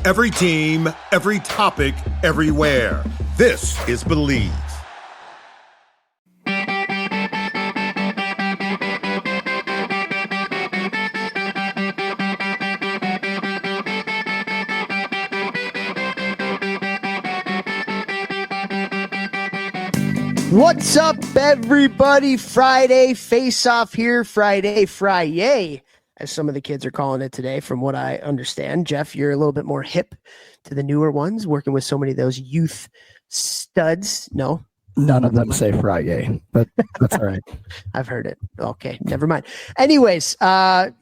Every team, every topic, everywhere. This is Believe. What's up, everybody? Friday Face-Off here. Friday, as some of the kids are calling it today, from what I understand. Jeff, you're a little bit more hip to the newer ones, working with so many of those youth studs. No? None of them say Friday, but that's all right. I've heard it. Okay, never mind. Anyways,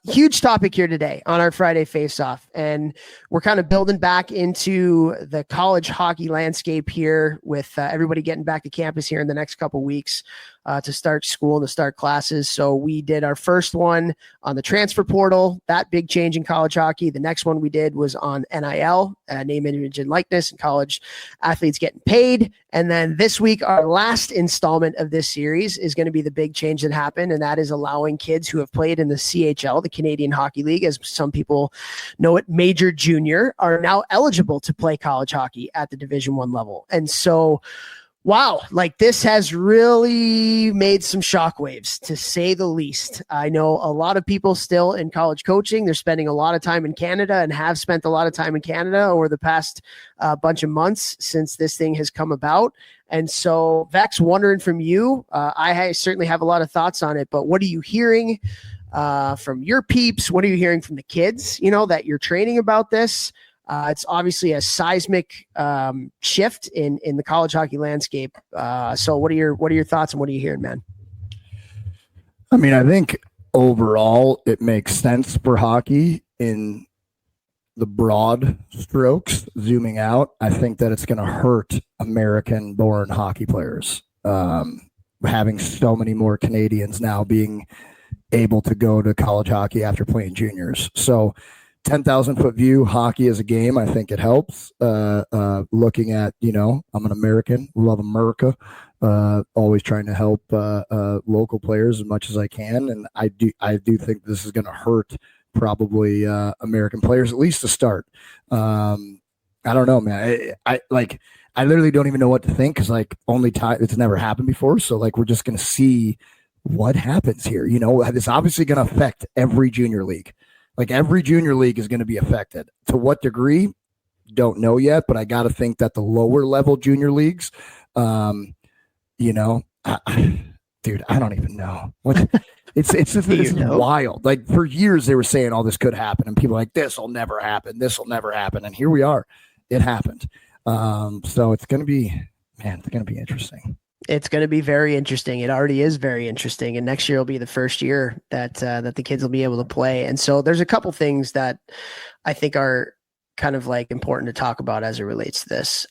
huge topic here today on our Friday Face-Off, and we're kind of building back into the college hockey landscape here with everybody getting back to campus here in the next couple weeks to start school and to start classes. So we did our first one on the transfer portal, that big change in college hockey. The next one we did was on NIL, name, image, and likeness, and college athletes getting paid. And then this week, our last installment of this series is going to be the big change that happened, and that is allowing kids who have played in the CHL, the Canadian Hockey League, as some people know it, Major Junior, are now eligible to play college hockey at the Division I level. And so, wow, like this has really made some shockwaves, to say the least. I know a lot of people still in college coaching. They're spending a lot of time in Canada and have spent a lot of time in Canada over the past bunch of months since this thing has come about. And so, Vex, wondering from you, I certainly have a lot of thoughts on it, but what are you hearing from your peeps? What are you hearing from the kids, that you're training about this? It's obviously a seismic shift in the college hockey landscape. So what are your thoughts and what are you hearing, man? I mean, I think overall it makes sense for hockey in the broad strokes. Zooming out, I think that it's going to hurt American-born hockey players. Having so many more Canadians now being able to go to college hockey after playing juniors. So 10,000-foot view, hockey as a game, I think it helps. Looking at, I'm an American, love America, always trying to help local players as much as I can. And I do think this is going to hurt probably American players, at least to start. I don't know, man. I literally don't even know what to think, because only time, it's never happened before. So we're just going to see what happens here. It's obviously going to affect every junior league. Every junior league is going to be affected. To what degree? Don't know yet, but I got to think that the lower level junior leagues, dude, I don't even know. It's wild. For years they were saying all this could happen, and people are like, this will never happen. This will never happen. And here we are. It happened. So it's going to be interesting. It's going to be very interesting. It already is very interesting. And next year will be the first year that the kids will be able to play. And so there's a couple things that I think are kind of important to talk about as it relates to this.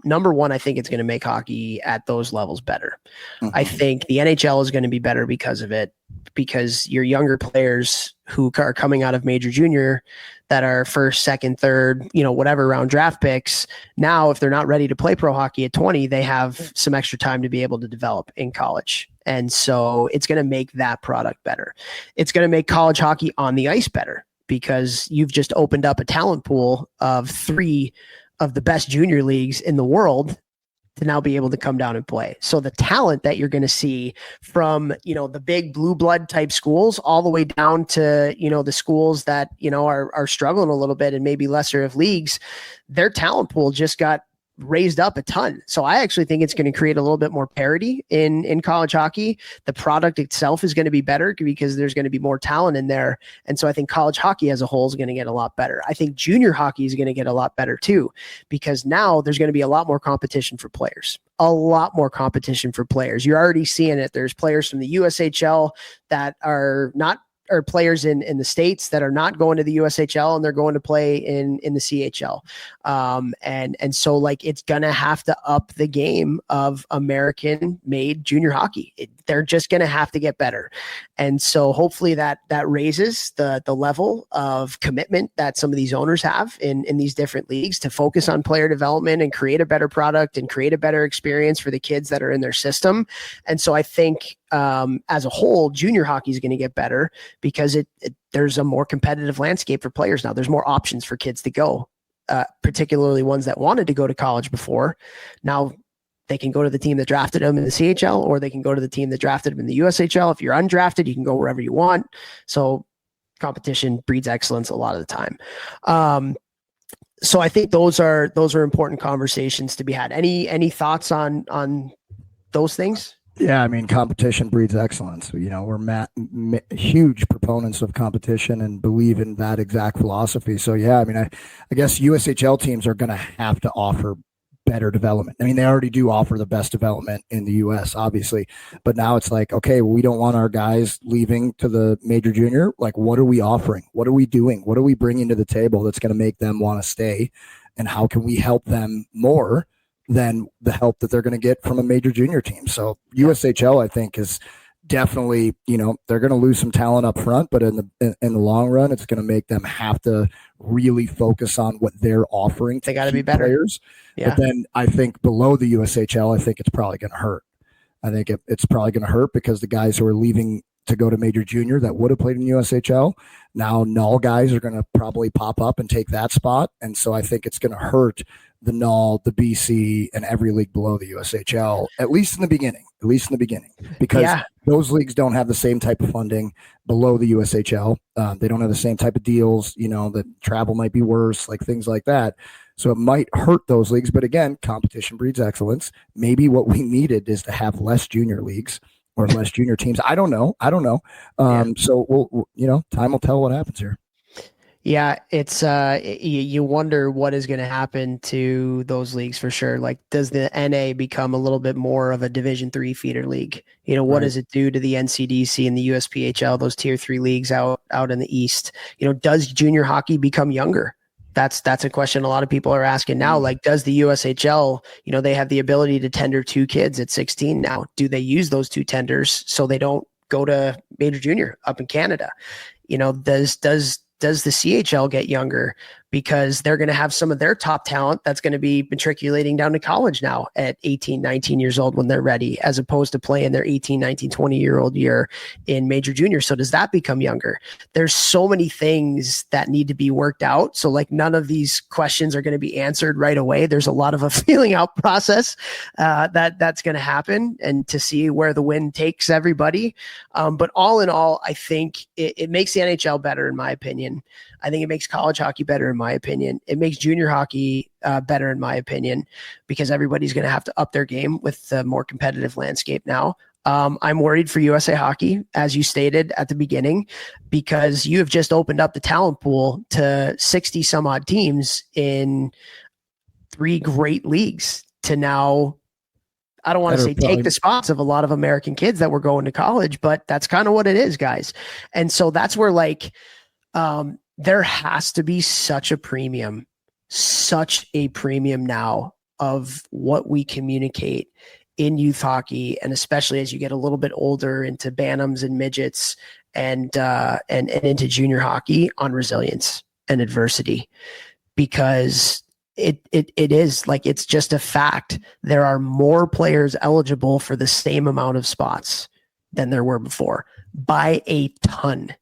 Number one, I think it's going to make hockey at those levels better. Mm-hmm. I think the NHL is going to be better because of it, because your younger players who are coming out of Major Junior that are first, second, third, whatever round draft picks. Now, if they're not ready to play pro hockey at 20, they have some extra time to be able to develop in college. And so it's going to make that product better. It's going to make college hockey on the ice better, because you've just opened up a talent pool of 3 of the best junior leagues in the world to now be able to come down and play. So the talent that you're going to see from, the big blue blood type schools all the way down to, the schools that, are struggling a little bit and maybe lesser of leagues, their talent pool just got raised up a ton. So I actually think it's going to create a little bit more parity in college hockey. The product itself is going to be better because there's going to be more talent in there. And so I think college hockey as a whole is going to get a lot better. I think junior hockey is going to get a lot better too, because now there's going to be a lot more competition for players. A lot more competition for players. You're already seeing it. There's players from the USHL that are not, or players in the States that are not going to the USHL and they're going to play in the CHL. And so it's going to have to up the game of American made junior hockey. They're just going to have to get better. And so hopefully that raises the level of commitment that some of these owners have in these different leagues to focus on player development and create a better product and create a better experience for the kids that are in their system. And so I think as a whole, junior hockey is going to get better because there's a more competitive landscape for players now. There's more options for kids to go particularly ones that wanted to go to college before. Now they can go to the team that drafted them in the CHL, or they can go to the team that drafted them in the USHL. If you're undrafted, you can go wherever you want. So competition breeds excellence a lot of the time. So I think those are important conversations to be had. Any thoughts on those things? Yeah, I mean, competition breeds excellence. We're huge proponents of competition and believe in that exact philosophy. So yeah, I mean, I guess USHL teams are going to have to offer better development. I mean, they already do offer the best development in the US, obviously, but now it's like, okay, well, we don't want our guys leaving to the major junior. Like, what are we offering? What are we doing? What are we bringing to the table that's going to make them want to stay? And how can we help them more than the help that they're going to get from a major junior team? So USHL, I think, is definitely, they're going to lose some talent up front, but in the long run, it's going to make them have to really focus on what they're offering. They got to be better. Players. Yeah. But then I think below the USHL, I think it's probably going to hurt. I think it's probably going to hurt because the guys who are leaving to go to major junior that would have played in USHL, now null guys are going to probably pop up and take that spot. And so I think it's going to hurt the null, the BC, and every league below the USHL, at least in the beginning, because those leagues don't have the same type of funding below the USHL. They don't have the same type of deals, the travel might be worse, like things like that. So it might hurt those leagues. But again, competition breeds excellence. Maybe what we needed is to have less junior leagues or less junior teams. I don't know. So we'll, time will tell what happens here. Yeah, it's you wonder what is going to happen to those leagues for sure. Like, does the NA become a little bit more of a Division III feeder league? What does it do to the NCDC and the USPHL, those tier 3 leagues out in the East? Does junior hockey become younger? That's a question a lot of people are asking now. Like, does the USHL, they have the ability to tender 2 kids at 16 now. Do they use those 2 tenders so they don't go to major junior up in Canada? Does the CHL get younger because they're going to have some of their top talent that's going to be matriculating down to college now at 18, 19 years old when they're ready, as opposed to playing their 18, 19, 20-year-old year in major junior? So does that become younger? There's so many things that need to be worked out. So like, none of these questions are going to be answered right away. There's a lot of a feeling out process that's going to happen, and to see where the wind takes everybody. But all in all, I think it makes the NHL better, in my opinion. I think it makes college hockey better, in my opinion. It makes junior hockey better, in my opinion, because everybody's going to have to up their game with the more competitive landscape now. I'm worried for USA Hockey, as you stated at the beginning, because you have just opened up the talent pool to 60 some odd teams in 3 great leagues to now, I don't want to say take the spots of a lot of American kids that were going to college, but that's kind of what it is, guys. And so that's where, like, there has to be such a premium now of what we communicate in youth hockey, and especially as you get a little bit older into bantams and midgets and into junior hockey, on resilience and adversity, because it is like, it's just a fact. There are more players eligible for the same amount of spots than there were before, by a ton.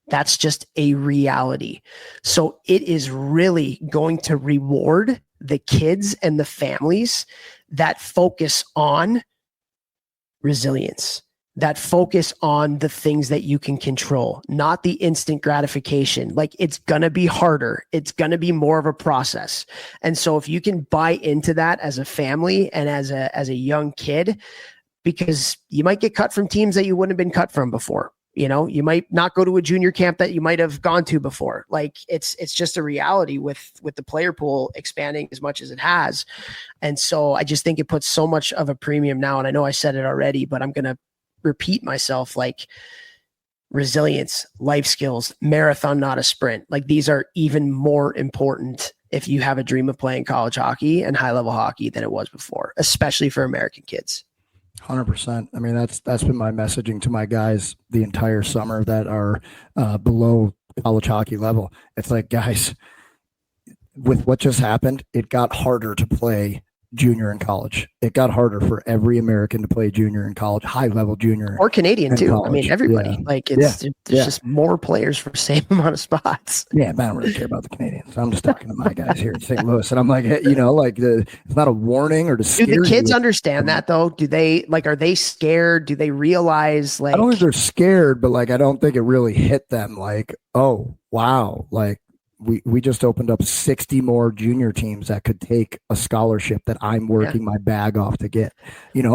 That's just a reality. So it is really going to reward the kids and the families that focus on resilience, that focus on the things that you can control, not the instant gratification. Like, it's going to be harder. It's going to be more of a process. And so if you can buy into that as a family and as a young kid, because you might get cut from teams that you wouldn't have been cut from before. You might not go to a junior camp that you might have gone to before. Like, it's just a reality with the player pool expanding as much as it has. And so I just think it puts so much of a premium now. And I know I said it already, but I'm going to repeat myself, like, resilience, life skills, marathon, not a sprint. Like, these are even more important if you have a dream of playing college hockey and high level hockey than it was before, especially for American kids. 100%. I mean, that's been my messaging to my guys the entire summer that are below college hockey level. It's like, guys, with what just happened, it got harder to play junior in college. It got harder for every American to play junior in college, high level junior or Canadian too. college. I mean, everybody. Yeah. Like there's just more players for the same amount of spots. Yeah, but I don't really care about the Canadians. I'm just talking to my guys here in St. Louis, and I'm like, hey, it's not a warning or to scare you. Do the kids understand that though? Do they are they scared? Do they realize like? I don't think they're scared, but like I don't think it really hit them. Like, oh wow, like. We just opened up 60 more junior teams that could take a scholarship that I'm working my bag off to get,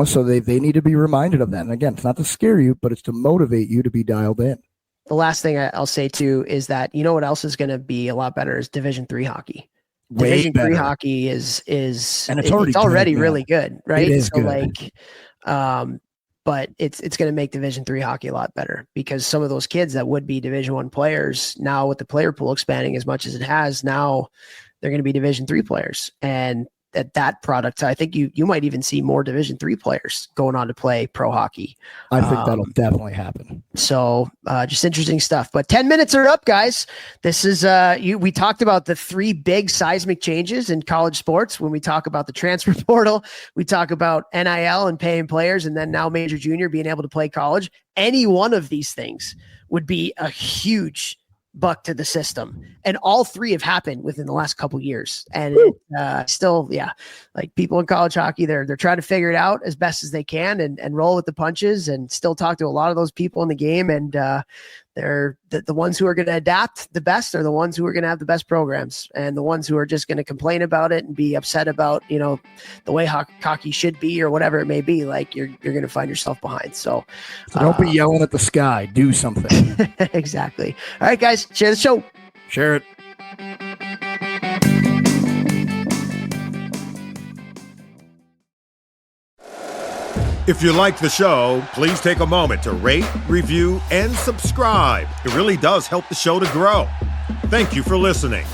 so they need to be reminded of that. And again, it's not to scare you, but it's to motivate you to be dialed in. The last thing I'll say too is that, what else is going to be a lot better is Division III hockey. Division III hockey is and it's already really good, right? It is good. But it's going to make Division III hockey a lot better because some of those kids that would be Division I players now, with the player pool expanding as much as it has, now they're going to be Division III players. And that product, I think you might even see more Division III players going on to play pro hockey. I think that'll definitely happen. So just interesting stuff. But 10 minutes are up, guys. This is we talked about the 3 big seismic changes in college sports. When we talk about the transfer portal, we talk about NIL and paying players, and then now major junior being able to play college. Any one of these things would be a huge buck to the system, and all 3 have happened within the last couple years. And still, like people in college hockey, they're trying to figure it out as best as they can and roll with the punches, and still talk to a lot of those people in the game. And they're the ones who are going to adapt the best are the ones who are going to have the best programs, and the ones who are just going to complain about it and be upset about the way hockey should be or whatever it may be. Like you're going to find yourself behind. So don't be yelling at the sky. Do something. Exactly. All right, guys, share the show. Share it. If you like the show, please take a moment to rate, review, and subscribe. It really does help the show to grow. Thank you for listening.